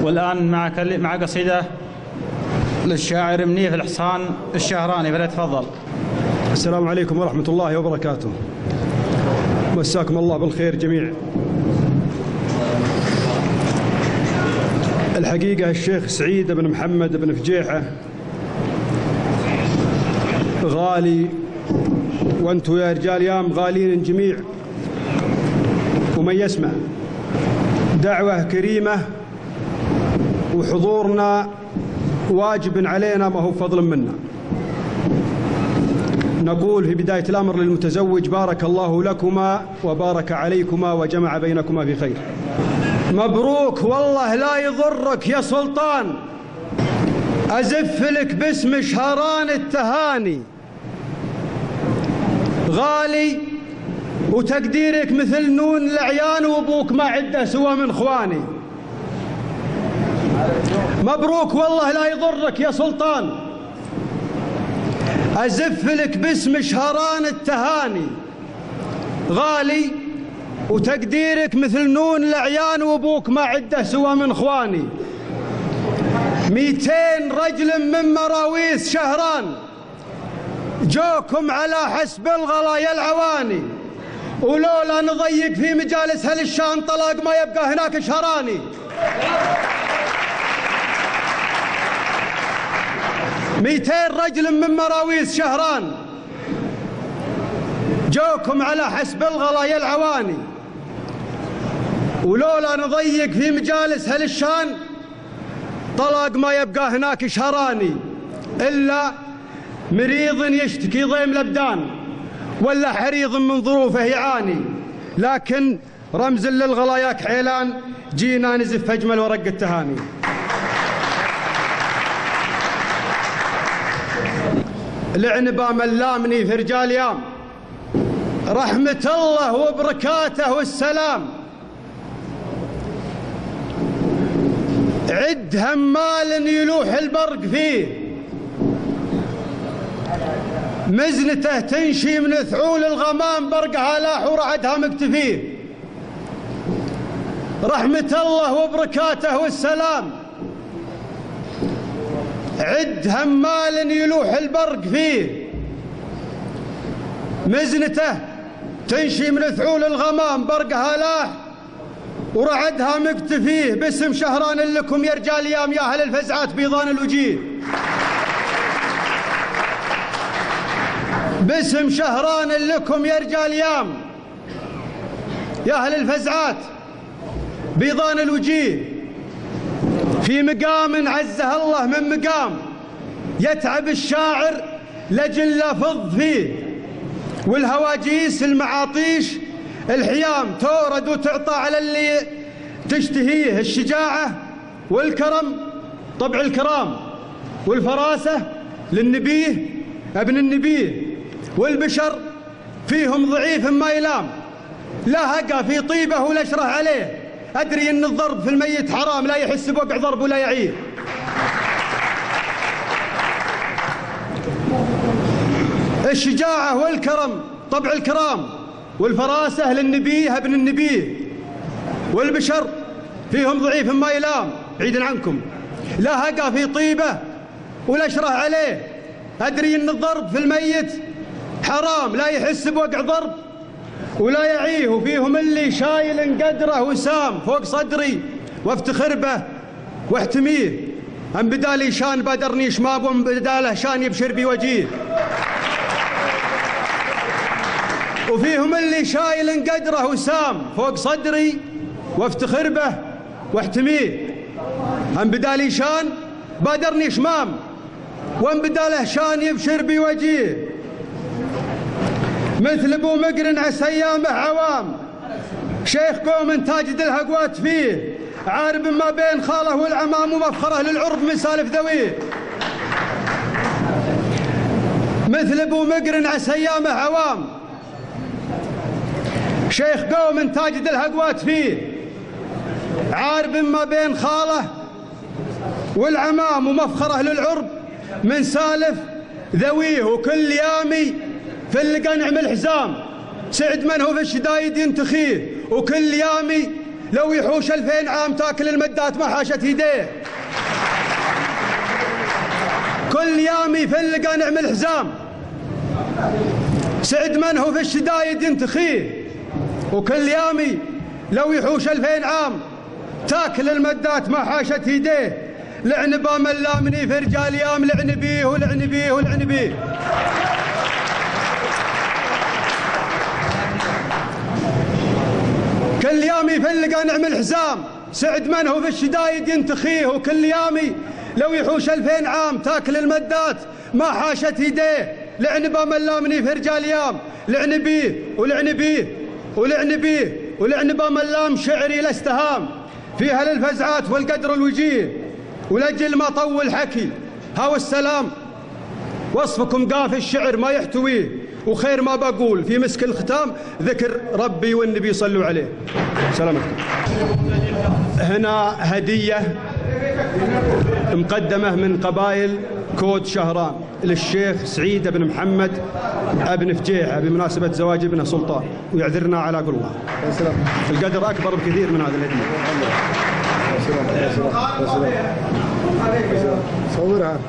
والآن مع قصيدة للشاعر منيف الحصان الشهراني، فليتفضل. السلام عليكم ورحمة الله وبركاته. مساكم الله بالخير جميع. الحقيقة الشيخ سعيد بن محمد بن فجيحة غالي، وانتم يا رجال يام غالين جميع، ومن يسمع دعوة كريمة وحضورنا واجب علينا، ما هو فضل منا. نقول في بداية الأمر للمتزوج: بارك الله لكما وبارك عليكما وجمع بينكما في خير. مبروك، والله لا يضرك يا سلطان، أزف لك باسم شهران التهاني. غالي وتقديرك مثل نون الأعيان، وأبوك ما عده سوى من إخواني. مبروك، والله لا يضرك يا سلطان، أزف لك باسم شهران التهاني. غالي وتقديرك مثل نون الأعيان، وأبوك ما عده سوى من إخواني. 200 رجل من مراويس شهران جوكم على حسب الغلايا العواني، ولولا نضيق في مجالس أهل الشام طلاق ما يبقى هناك شهراني. 200 رجل من مراويس شهران جوكم على حسب الغلايا العواني، ولولا نضيق في مجالس أهل الشام طلاق ما يبقى هناك شهراني. إلا مريض يشتكي ضيم الأبدان، ولا حريض من ظروفه يعاني، لكن رمز للغلايا كحيلان جينا نزف أجمل ورق التهاني. العنبة ملامني في رجال يام، رحمة الله وبركاته والسلام. عد همال يلوح البرق فيه، مزنته تنشي من ثعول الغمام، برقها لاح ورعدها مكتفيه. رحمة الله وبركاته والسلام. عد همال يلوح البرق فيه، مزنته تنشي من ثعول الغمام، برقها لاح ورعدها مكتفيه. باسم شهران لكم يا رجال يام، يا أهل الفزعات بيضان الوجيه. باسم شهران لكم يا رجال يام، يا أهل الفزعات بيضان الوجيه. في مقام عزه الله من مقام، يتعب الشاعر لجل لفظ فيه، والهواجيس المعاطيش الحيام تورد وتعطى على اللي تشتهيه. الشجاعة والكرم طبع الكرام، والفراسة للنبيه ابن النبيه، والبشر فيهم ضعيف ما يلام، لا هقى في طيبه ولا اشره عليه. أدري أن الضرب في الميت حرام، لا يحس بوقع ضرب ولا يعيه. الشجاعة والكرم طبع الكرام، والفراسة للنبيه ابن النبيه، والبشر فيهم ضعيف ما يلام. بعيد عنكم لا هقى في طيبه ولا اشره عليه. أدري أن الضرب في الميت حرام، لا يحس بوقع ضرب ولا يعيه. وفيهم اللي شايل قدره وسام فوق صدري، وافتخر به واحتميه. أم بدالي شان بادرني شماب، وأم بداله شان يبشر بوجيه. وفيهم اللي شايل قدره وسام فوق صدري، وافتخر به واحتميه. أم بدالي شان بادرني شمام، وأم بداله شان يبشر بوجيه. مثل ابو مقرن عسى ايامه عوام، شيخ قوم تاجد الهقوات فيه، عارب ما بين خاله والعمام، ومفخره للعرب من سالف ذويه. مثل ابو مقرن عسى ايامه عوام، شيخ قوم تاجد الهقوات فيه، عارب ما بين خاله والعمام، ومفخره للعرب من سالف ذويه. وكل يامي في اللقى نعم الحزام، سعد من هو في الشدايد ينتخيه. وكل يامي لو يحوش 2000 عام تاكل المدات ما حاشت يديه. كل يامي فلقى نعمل حزام، سعد من هو في الشدايد ينتخيه. وكل يامي لو يحوش 2000 عام تاكل المدات ما حاشت يديه. لعن با من لامني في رجال يام، لعن بيه ولعن بيه ولعن بيه. كل يامي فلقى نعمل حزام، سعد من هو في الشدايد ينتخيه. وكل يامي لو يحوش 2000 عام تاكل المدات ما حاشت يديه. لعن با من لامني في رجال يام، لعن بيه ولعن بيه ولعن بيه ولعن با من لام شعري لاستهام فيها للفزعات والقدر الوجيه. ولجل ما طول حكي هاو السلام، وصفكم قافي الشعر ما يحتويه. وخير ما بقول في مسك الختام ذكر ربي والنبي صلوا عليه. سلامتكم. هنا هدية مقدمة من قبائل كود شهران للشيخ سعيد بن محمد ابن فجيعة بمناسبة زواج ابنه سلطان، ويعذرنا على قلوها. القدر أكبر بكثير من هذا الهدية. صورها.